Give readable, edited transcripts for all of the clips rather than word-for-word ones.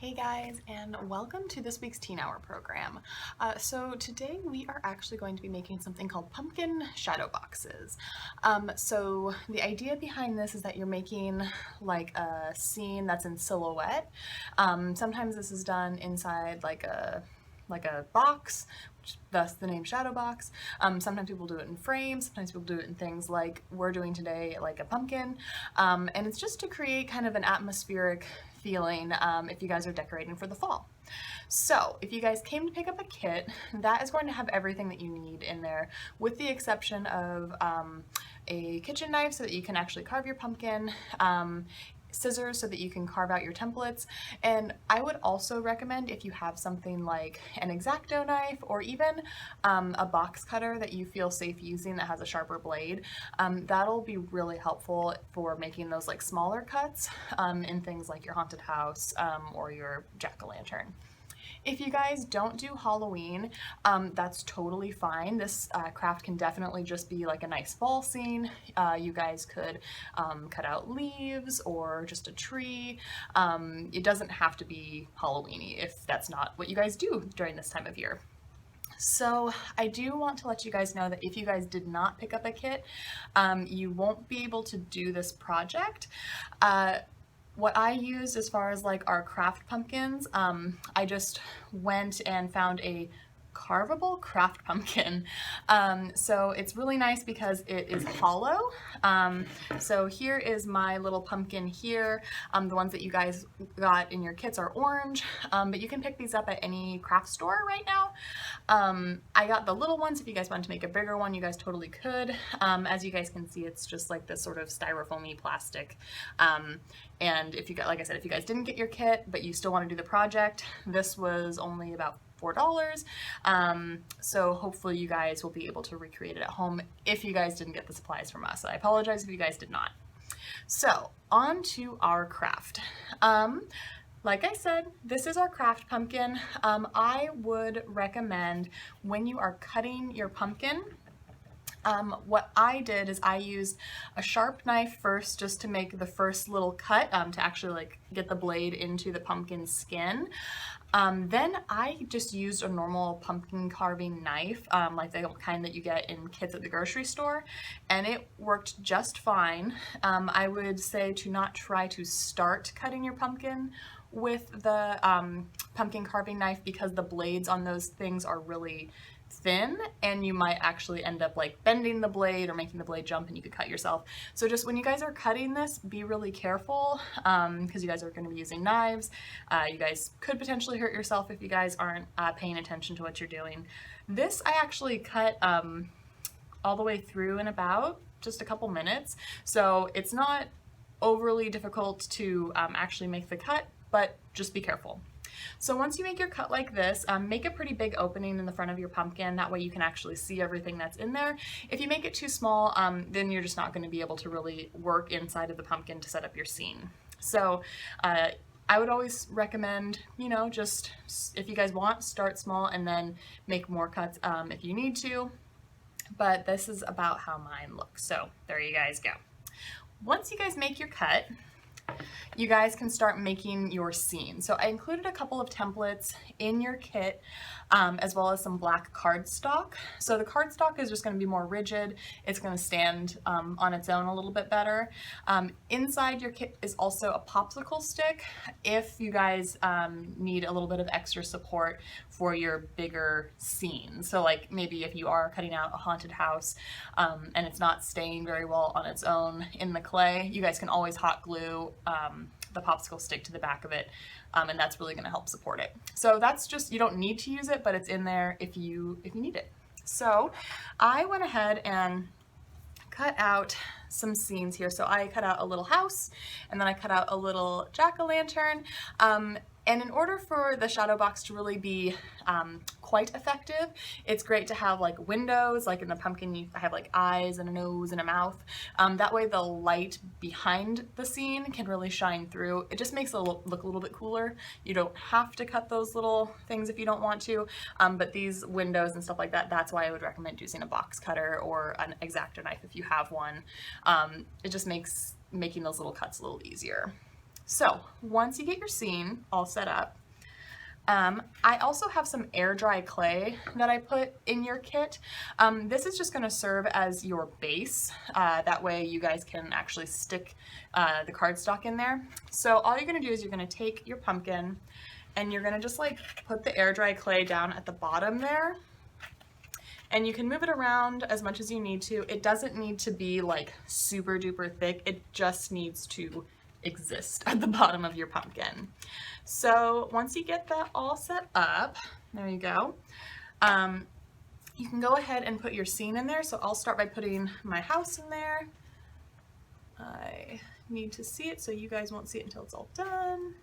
Hey guys, and welcome to this week's Teen Hour program. So today we are actually going to be making something called pumpkin shadow boxes. So the idea behind this is that you're making like a scene that's in silhouette. Sometimes this is done inside like a box, thus the name Shadowbox. Sometimes people do it in frames, sometimes people do it in things like we're doing today, like a pumpkin. And it's just to create kind of an atmospheric feeling if you guys are decorating for the fall. So if you guys came to pick up a kit, that is going to have everything that you need in there, with the exception of a kitchen knife so that you can actually carve your pumpkin, scissors so that you can carve out your templates, and I would also recommend, if you have something like an X-Acto knife or even a box cutter that you feel safe using that has a sharper blade, that'll be really helpful for making those like smaller cuts in things like your haunted house or your jack-o'-lantern. If you guys don't do Halloween, that's totally fine. This craft can definitely just be like a nice fall scene. You guys could cut out leaves or just a tree. It doesn't have to be Halloween-y if that's not what you guys do during this time of year. So I do want to let you guys know that if you guys did not pick up a kit, you won't be able to do this project. What I used as far as like our craft pumpkins, I just went and found a carvable craft pumpkin. So it's really nice because it is hollow. So here is my little pumpkin here. The ones that you guys got in your kits are orange, but you can pick these up at any craft store right now. I got the little ones. If you guys want to make a bigger one, you guys totally could. As you guys can see, it's just like this sort of styrofoamy plastic. And if you got, like I said, if you guys didn't get your kit, but you still want to do the project, this was only about $4. So hopefully you guys will be able to recreate it at home if you guys didn't get the supplies from us. I apologize if you guys did not. So on to our craft. Like I said, this is our craft pumpkin. I would recommend when you are cutting your pumpkin, what I did is I used a sharp knife first just to make the first little cut to actually like get the blade into the pumpkin skin. Then I just used a normal pumpkin carving knife, like the kind that you get in kits at the grocery store, and it worked just fine. I would say to not try to start cutting your pumpkin with the pumpkin carving knife because the blades on those things are really thin and you might actually end up like bending the blade or making the blade jump and you could cut yourself. So just when you guys are cutting this, be really careful because you guys are going to be using knives. You guys could potentially hurt yourself if you guys aren't paying attention to what you're doing. This I actually cut all the way through in about just a couple minutes, so it's not overly difficult to actually make the cut, but just be careful. So once you make your cut like this, make a pretty big opening in the front of your pumpkin. That way you can actually see everything that's in there. If you make it too small, then you're just not going to be able to really work inside of the pumpkin to set up your scene. So I would always recommend, you know, just if you guys want, start small and then make more cuts if you need to. But this is about how mine looks. So there you guys go. Once you guys make your cut, you guys can start making your scene. So I included a couple of templates in your kit as well as some black cardstock. So the cardstock is just going to be more rigid. It's going to stand on its own a little bit better. Inside your kit is also a popsicle stick if you guys need a little bit of extra support for your bigger scene. So like maybe if you are cutting out a haunted house and it's not staying very well on its own in the clay, you guys can always hot glue the popsicle stick to the back of it, and that's really going to help support it. So that's just, you don't need to use it, but it's in there if you need it. So I went ahead and cut out some scenes here. So I cut out a little house, and then I cut out a little jack-o'-lantern. And in order for the shadow box to really be quite effective, it's great to have like windows, like in the pumpkin I have like eyes and a nose and a mouth. That way the light behind the scene can really shine through. It just makes it look a little bit cooler. You don't have to cut those little things if you don't want to, but these windows and stuff like that, that's why I would recommend using a box cutter or an X-Acto knife if you have one. It just makes making those little cuts a little easier. So once you get your scene all set up, I also have some air dry clay that I put in your kit. This is just going to serve as your base. That way you guys can actually stick the cardstock in there. So all you're going to do is you're going to take your pumpkin and you're going to just like put the air dry clay down at the bottom there. And you can move it around as much as you need to. It doesn't need to be like super duper thick. It just needs to exist at the bottom of your pumpkin. So once you get that all set up, there you go. You can go ahead and put your scene in there. So I'll start by putting my house in there. I need to see it so you guys won't see it until it's all done.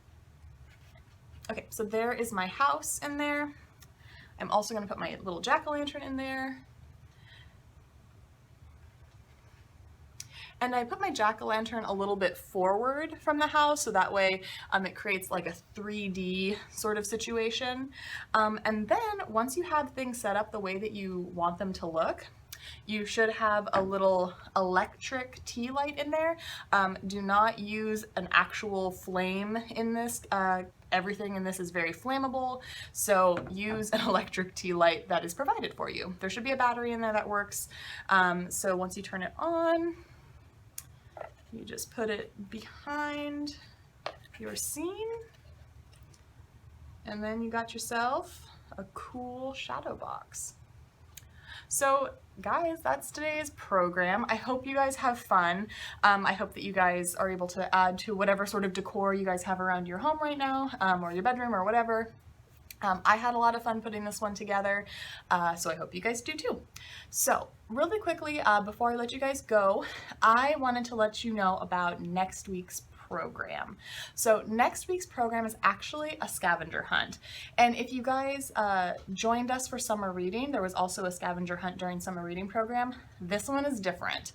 Okay, so there is my house in there. I'm also going to put my little jack-o'-lantern in there. And I put my jack-o'-lantern a little bit forward from the house, so that way it creates like a 3D sort of situation. And then once you have things set up the way that you want them to look, you should have a little electric tea light in there. Do not use an actual flame in this. Everything in this is very flammable, so use an electric tea light that is provided for you. There should be a battery in there that works. So once you turn it on, you just put it behind your scene, and then you got yourself a cool shadow box. So guys, that's today's program. I hope you guys have fun. I hope that you guys are able to add to whatever sort of decor you guys have around your home right now, or your bedroom or whatever. I had a lot of fun putting this one together, so I hope you guys do too. So really quickly, before I let you guys go, I wanted to let you know about next week's program. So next week's program is actually a scavenger hunt. And if you guys joined us for summer reading, there was also a scavenger hunt during summer reading program. This one is different.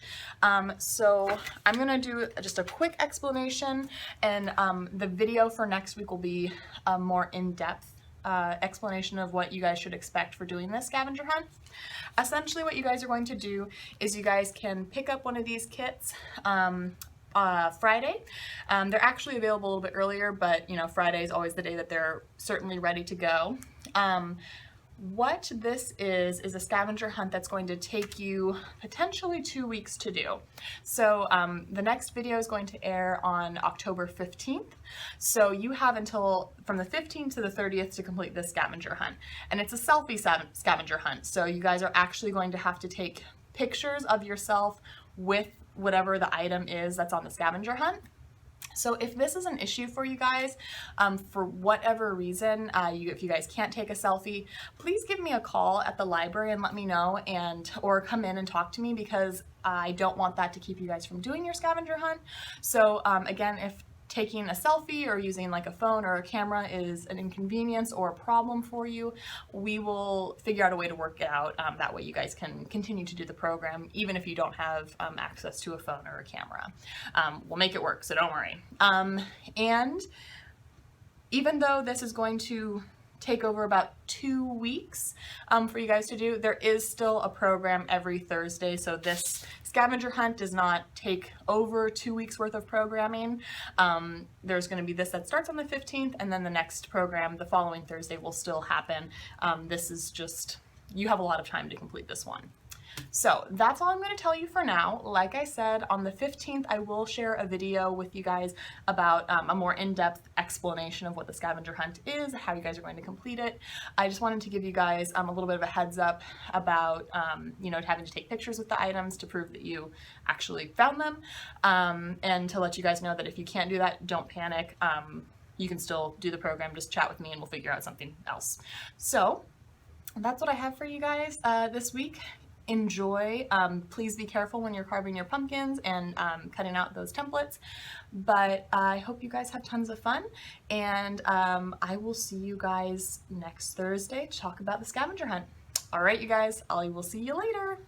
So I'm gonna do just a quick explanation, and the video for next week will be a more in-depth explanation of what you guys should expect for doing this scavenger hunt. Essentially what you guys are going to do is you guys can pick up one of these kits Friday. They're actually available a little bit earlier, but you know, Friday is always the day that they're certainly ready to go. What this is a scavenger hunt that's going to take you potentially 2 weeks to do. So the next video is going to air on October 15th. So you have until from the 15th to the 30th to complete this scavenger hunt. And it's a selfie scavenger hunt. So you guys are actually going to have to take pictures of yourself with whatever the item is that's on the scavenger hunt. So if this is an issue for you guys, for whatever reason, if you guys can't take a selfie, please give me a call at the library and let me know, or come in and talk to me, because I don't want that to keep you guys from doing your scavenger hunt. So again, if taking a selfie or using like a phone or a camera is an inconvenience or a problem for you, we will figure out a way to work it out. That way you guys can continue to do the program even if you don't have access to a phone or a camera. We'll make it work, so don't worry. And even though this is going to take over about 2 weeks for you guys to do, there is still a program every Thursday. So this scavenger hunt does not take over 2 weeks worth of programming. There's going to be this that starts on the 15th, and then the next program the following Thursday will still happen. This is just, you have a lot of time to complete this one. So that's all I'm going to tell you for now. Like I said, on the 15th, I will share a video with you guys about a more in-depth explanation of what the scavenger hunt is, how you guys are going to complete it. I just wanted to give you guys a little bit of a heads up about, you know, having to take pictures with the items to prove that you actually found them, and to let you guys know that if you can't do that, don't panic. You can still do the program, just chat with me and we'll figure out something else. So that's what I have for you guys this week. Enjoy. Please be careful when you're carving your pumpkins and cutting out those templates, but I hope you guys have tons of fun, and I will see you guys next Thursday to talk about the scavenger hunt. All right, you guys, I will see you later.